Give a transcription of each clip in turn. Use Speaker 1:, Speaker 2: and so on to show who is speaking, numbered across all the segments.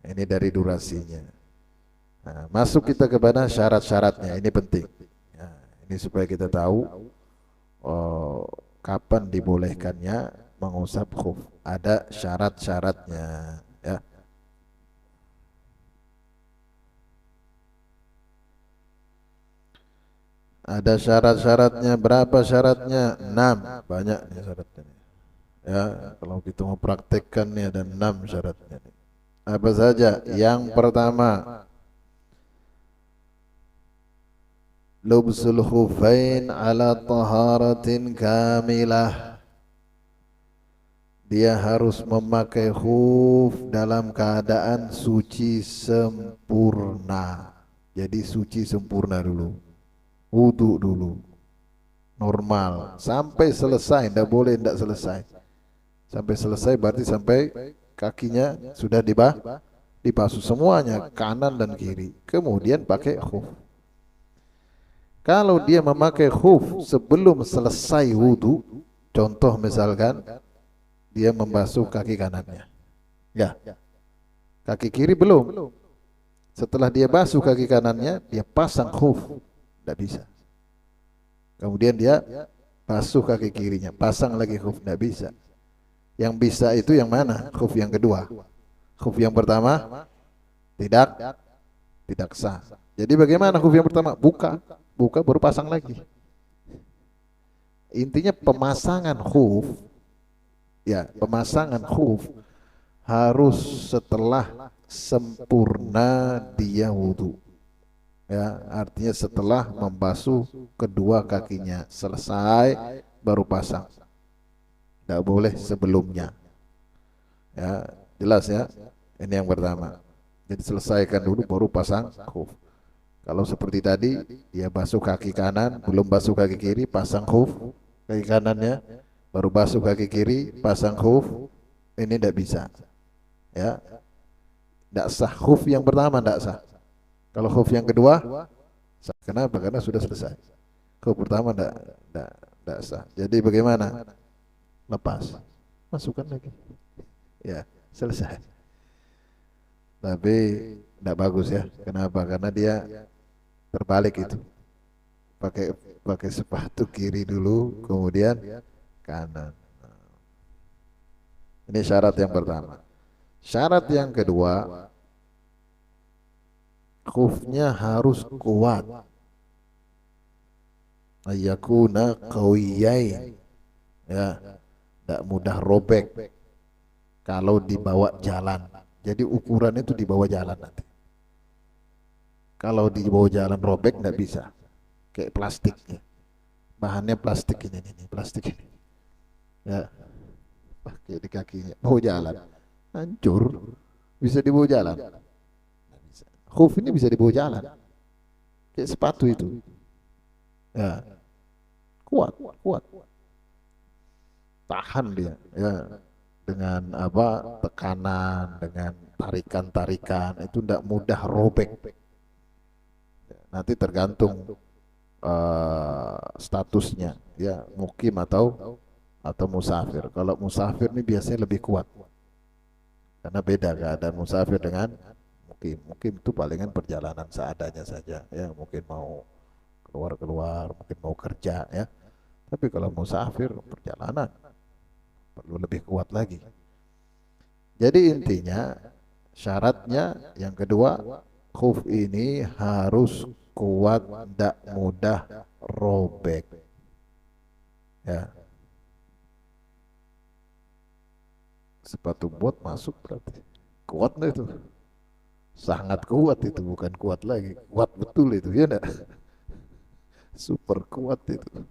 Speaker 1: ini dari durasinya. Nah, masuk kita kepada syarat-syaratnya, ini penting. Nah, ini supaya kita tahu oh, kapan dibolehkannya mengusap khuf. Ada syarat-syaratnya, ya. Ada syarat-syaratnya. Berapa syaratnya? 6. Banyak nih syaratnya. Ya, kalau kita mau praktekkan nih ada 6 syaratnya. Apa saja? Yang pertama, lubsul khufain ala taharatin kamilah. Dia harus memakai khuf dalam keadaan suci sempurna. Jadi suci sempurna dulu. Wudu dulu. Normal. Sampai selesai. Tidak boleh tidak selesai. Sampai selesai berarti sampai kakinya sudah dibasuh semuanya. Kanan dan kiri. Kemudian pakai khuf. Kalau dia memakai khuf sebelum selesai wudu. Contoh misalkan dia membasuh kaki kanannya. Ya, kaki kiri belum. Setelah dia basuh kaki kanannya, dia pasang khuf. Tidak bisa. Kemudian dia basuh kaki kirinya, pasang lagi khuf. Tidak bisa. Yang bisa itu yang mana? Khuf yang kedua. Khuf yang pertama tidak tidak sah. Jadi bagaimana khuf yang pertama? Buka, buka baru pasang lagi. Intinya pemasangan khuf, ya pemasangan khuf harus setelah sempurna dia wudu. Ya, artinya setelah membasuh kedua kakinya selesai baru pasang. Tidak boleh sebelumnya. Ya, jelas ya. Ini yang pertama. Jadi selesaikan dulu baru pasang khuf. Kalau seperti tadi dia basuh kaki kanan, belum basuh kaki kiri, pasang khuf kaki kanannya, baru basuh kaki kiri, pasang khuf. Ini tidak bisa. Ya, tidak sah. Khuf yang pertama tidak sah. Kalau khuf yang kedua sah. Kenapa? Karena sudah selesai. Khuf pertama tidak sah. Jadi bagaimana? Lepas, masukkan lagi. Ya, selesai. Tapi tidak bagus ya. Kenapa? Karena dia terbalik itu. Pakai pakai sepatu kiri dulu, kemudian kanan. Ini syarat yang pertama. Syarat yang kedua, khufnya harus kuat. Ayakuna qawiyain. Ya, tidak mudah robek kalau dibawa jalan. Jadi ukuran itu dibawa jalan nanti. Kalau dibawa jalan robek tidak bisa. Kayak plastiknya. Bahannya plastik ini plastik ini. Ya, pakai di kakinya. Bawa jalan. Hancur. Bisa dibawa jalan. Khuf ini bisa dibawa jalan. Kayak sepatu itu. Ya, kuat, kuat. Tahan dia. Ya, dengan apa? Tekanan, dengan tarikan-tarikan itu tidak mudah robek. Nanti tergantung statusnya, ya mukim atau musafir. Kalau musafir ini biasanya lebih kuat karena beda keadaan musafir dengan mukim. Mukim itu palingan perjalanan seadanya saja, ya mungkin mau keluar-keluar, mungkin mau kerja, ya. Tapi kalau musafir perjalanan perlu lebih kuat lagi. Jadi intinya syaratnya yang kedua, khuf ini harus kuat, tidak mudah robek. Ya, sepatu bot masuk berarti kuat nggak itu? Sangat kuat itu, bukan kuat lagi, kuat betul itu, ya enggak? Super kuat itu.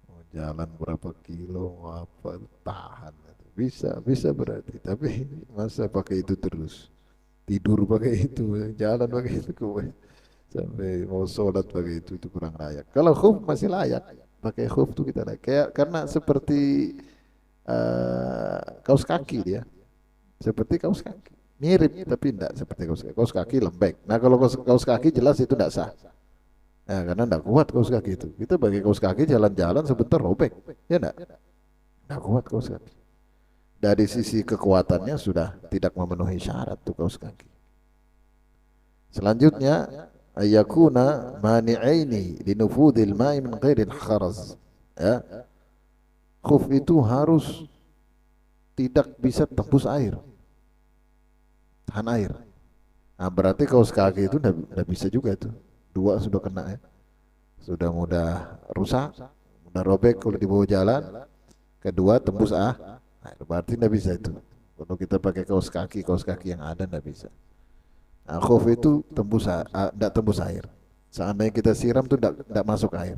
Speaker 1: Mau jalan berapa kilo, mau apa tahan. Bisa, bisa berarti. Tapi masa pakai itu terus? Tidur pakai itu, jalan pakai itu, sampai mau sholat pakai itu kurang layak. Kalau khuf masih layak, pakai khuf tuh kita layak. Kayak karena seperti kaos kaki dia, seperti kaos kaki, mirip tapi tidak seperti kaos kaki. Kaos kaki lembek. Nah kalau kaos kaki jelas itu tidak sah. Ya, karena tidak kuat kaos kaki itu. Kita pakai kaos kaki jalan-jalan sebentar robek, ya enggak? Tidak kuat kaos kaki. dari sisi kekuatannya sudah tidak memenuhi syarat tuh kaos kaki. Selanjutnya ayakuna mani'aini linufudil ma'i min ghairil kharaz. Ya, khuf itu harus tidak bisa tembus air, tahan air. Nah, berarti kaos kaki itu udah bisa juga tuh. Dua sudah kena ya. Sudah mudah rusak, mudah robek kalau dibawa jalan. Kedua tembus air. Berarti tidak bisa itu. Kalau kita pakai kaos kaki yang ada tidak bisa. Nah, khuf itu tidak tembus air. Seandainya kita siram tuh tidak masuk air.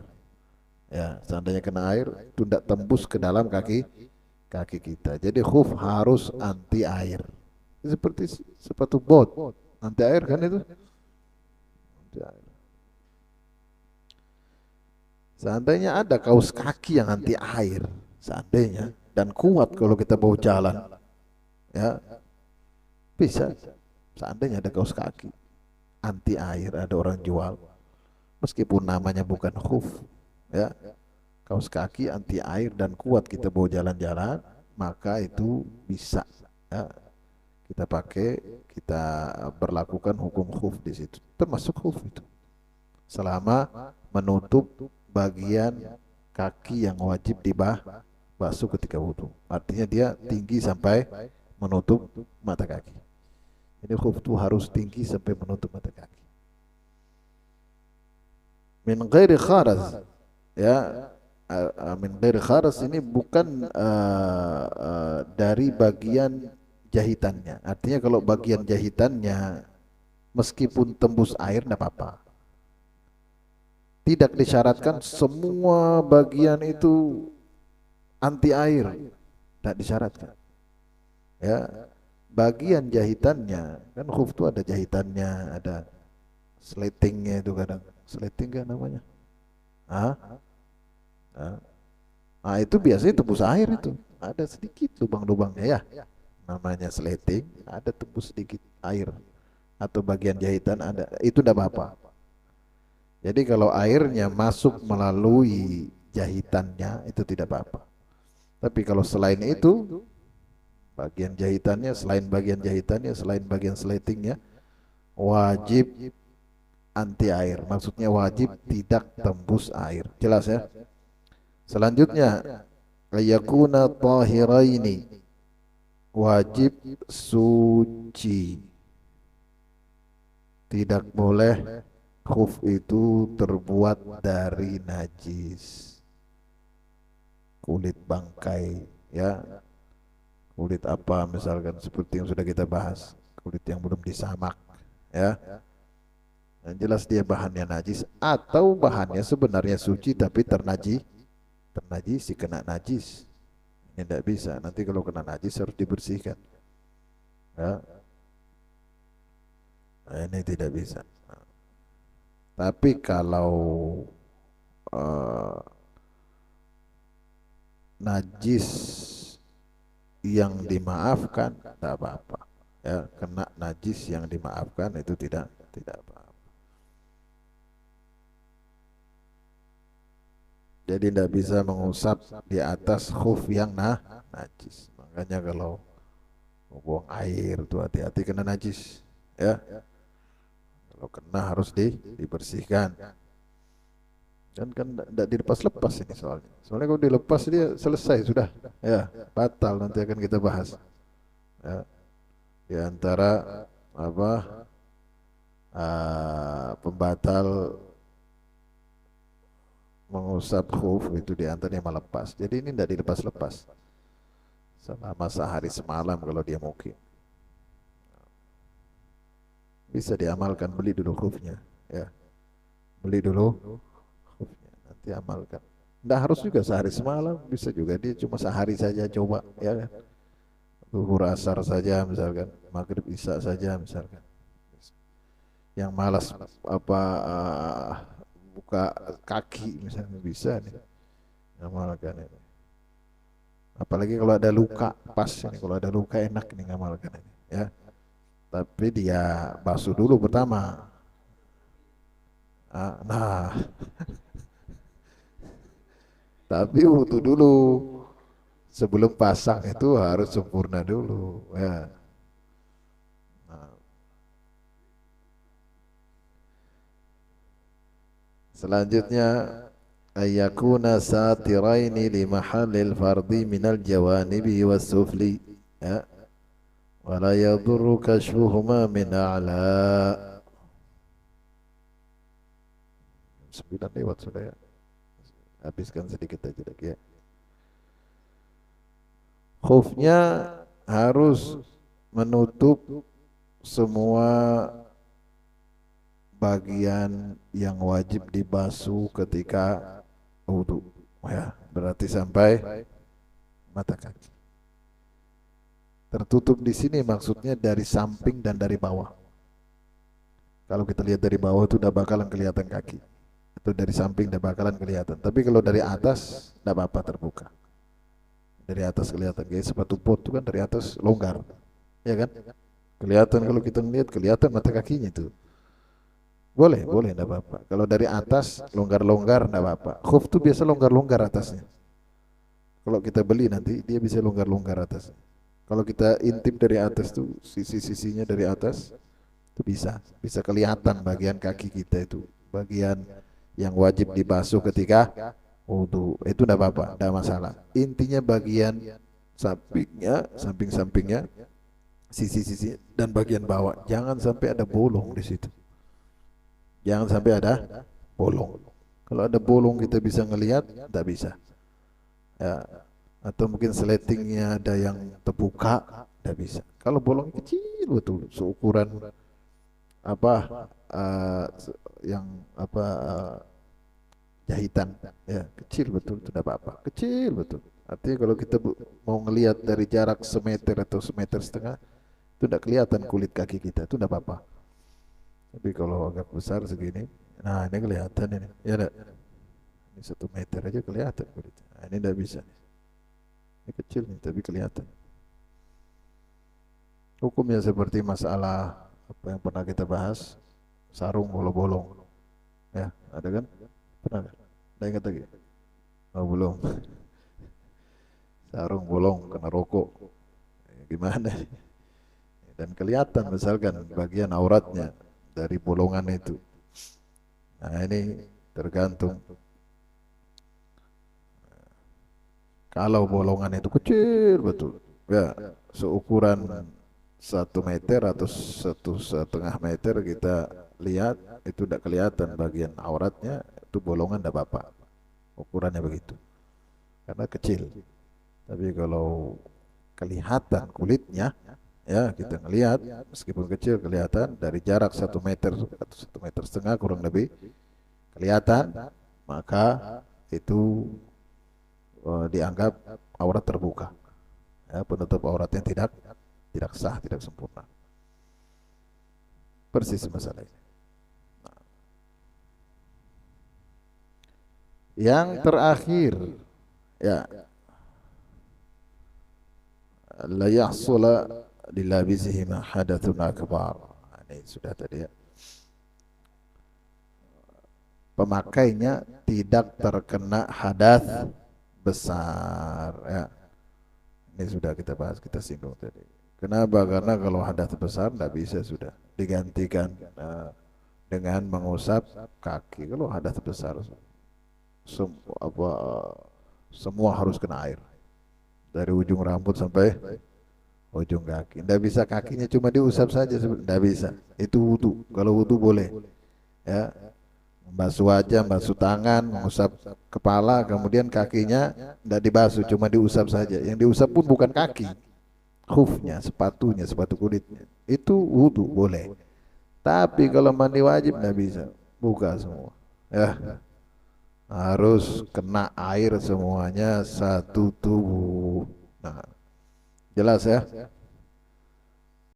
Speaker 1: Ya, seandainya kena air itu tidak tembus ke dalam kaki kita. Jadi khuf harus anti air. Seperti sepatu bot, anti air kan itu. Anti air. Seandainya ada kaos kaki yang anti air, seandainya dan kuat kalau kita bawa jalan, ya bisa. Seandainya ada kaos kaki anti air, ada orang jual, meskipun namanya bukan khuf, ya kaos kaki anti air dan kuat kita bawa jalan-jalan, maka itu bisa ya, kita pakai, kita berlakukan hukum khuf di situ, termasuk khuf itu selama menutup bagian kaki yang wajib dibasuh ketika wudhu. Artinya dia tinggi sampai menutup mata kaki. Ini khuf itu harus tinggi sampai menutup mata kaki. Min ghairi kharaz, ya min ghairi kharaz ini bukan dari bagian jahitannya. Artinya kalau bagian jahitannya meskipun tembus air tidak apa-apa. Tidak disyaratkan semua bagian itu anti air, tidak disyaratkan. Ya, bagian jahitannya kan khuf itu ada jahitannya, ada sletingnya itu kadang sleting kan namanya. Ah, ah itu biasanya tembus air itu, ada sedikit lubang-lubangnya ya, namanya sleting, ada tembus sedikit air atau bagian jahitan ada, itu tidak apa-apa. Jadi kalau airnya masuk melalui jahitannya itu tidak apa-apa. Tapi kalau selain itu, bagian jahitannya, selain bagian sletingnya, wajib anti air. Maksudnya wajib tidak tembus air. Jelas ya? Selanjutnya, ayakuna tahiraini. Wajib suci. Tidak boleh khuf itu terbuat dari najis, kulit bangkai, ya, kulit apa misalkan seperti yang sudah kita bahas, kulit yang belum disamak, ya. Yang jelas dia bahannya najis atau bahannya sebenarnya suci tapi ternajisi, kena najis. Ini tidak bisa. Nanti kalau kena najis harus dibersihkan, ya. Nah, ini tidak bisa. Tapi kalau najis yang dimaafkan tidak apa-apa, ya, kena najis yang dimaafkan itu tidak apa-apa. Jadi tidak bisa mengusap di atas khuf yang najis. Makanya kalau mau buang air tuh hati-hati kena najis, ya. Kalau kena harus dibersihkan. Dan kan tidak dilepas-lepas ini soalnya. Soalnya kalau dilepas dia selesai sudah, ya batal, nanti akan kita bahas. Ya, di antara apa pembatal mengusap khuf itu di antaranya melepas. Jadi ini tidak dilepas-lepas selama sehari semalam kalau dia mukim. Bisa diamalkan, beli dulu khufnya, ya. Beli dulu khufnya, nanti amalkan. Nggak harus juga sehari semalam, bisa juga dia cuma sehari saja coba, ya kan. Zuhur asar saja misalkan, maghrib isya saja misalkan. Yang malas apa buka kaki misalnya bisa nih ngamalkan ini. Apalagi kalau ada luka, pas ini kalau ada luka enak nih ngamalkan ini, ya. Tapi dia basuh dulu pertama. Nah, tapi wudu dulu Sebelum pasang itu harus sempurna dulu ya. Nah, selanjutnya ayyakuna satiraini li mahallil fardi minal jawanibi was sufli ya, wala yadurru kashfuhuma min a'la. 9 lewat sudah ya, habiskan sedikit aja lagi ya. Khufnya harus menutup semua bagian yang wajib dibasuh ketika wudhu ya, berarti sampai mata kaki. Tertutup di sini maksudnya dari samping dan dari bawah. Kalau kita lihat dari bawah itu udah bakalan kelihatan kaki, itu dari samping udah bakalan kelihatan. Tapi kalau dari atas tidak apa-apa terbuka. Dari atas kelihatan, kayak sepatu bot itu kan dari atas longgar, ya kan? Kelihatan, kalau kita lihat kelihatan mata kakinya itu. Boleh, boleh, tidak apa-apa. Kalau dari atas longgar-longgar tidak apa-apa. Khuf tuh biasa longgar-longgar atasnya. Kalau kita beli nanti dia bisa longgar-longgar atas. Kalau kita intip dari atas tuh sisi-sisinya dari atas itu bisa kelihatan bagian kaki kita itu, bagian yang wajib dibasuh ketika wudhu. Itu tidak apa-apa, tidak masalah. Intinya bagian sampingnya, samping-sampingnya, sisi-sisi dan bagian bawah. Jangan sampai ada bolong di situ. Jangan sampai ada bolong. Kalau ada bolong kita bisa ngelihat, tidak bisa. Ya, atau mungkin sletingnya ada yang terbuka, tidak bisa. Kalau bolong kecil betul, seukuran apa yang apa jahitan, ya kecil betul, tidak apa-apa, kecil betul. Artinya kalau kita mau ngelihat dari jarak semeter atau semeter setengah, itu tidak kelihatan kulit kaki kita, itu tidak apa-apa. Tapi kalau agak besar segini, nah ini kelihatan ini, ya enggak? Ini 1 meter aja kelihatan kulitnya. Nah, ini tidak bisa. Ini kecil nih, tapi kelihatan. Hukumnya seperti masalah apa yang pernah kita bahas, sarung bolong-bolong. Ya, ada kan? Pernah kan? Ada ingat lagi? Oh, belum. Sarung bolong kena rokok. Gimana? Dan kelihatan misalkan bagian auratnya dari bolongan itu. Nah, ini tergantung. Kalau bolongan itu kecil betul, ya seukuran 1 meter atau 1,5 meter kita lihat itu tidak kelihatan bagian auratnya, itu bolongan tidak apa-apa, ukurannya begitu, karena kecil. Tapi kalau kelihatan kulitnya, ya kita ngelihat meskipun kecil kelihatan dari jarak 1 meter atau 1,5 meter kurang lebih kelihatan, maka itu dianggap aurat terbuka, ya, penutup auratnya tidak sah, tidak sempurna. Persis masalah ini. Nah, yang terakhir, ya, la yahsula lilabisihima hadatsun akbar. Ini sudah tadi ya. Pemakainya tidak terkena hadas besar, ya. Ini sudah kita bahas, kita singgung tadi. Kenapa? Karena kalau hadas besar tidak bisa, sudah digantikan dengan mengusap kaki. Kalau hadas besar semua harus kena air dari ujung rambut sampai ujung kaki. Tidak bisa kakinya cuma diusap saja, tidak bisa. Itu wudu. Kalau wudu boleh, ya, membasuh wajah, membasuh tangan, mengusap kepala, kemudian kakinya tidak dibasuh, cuma diusap saja. Yang diusap pun bukan kaki, khufnya, sepatunya, sepatu kulitnya. Itu wudu boleh. Tapi kalau mandi wajib tidak bisa, buka semua. Ya, harus kena air semuanya satu tubuh. Nah, jelas ya?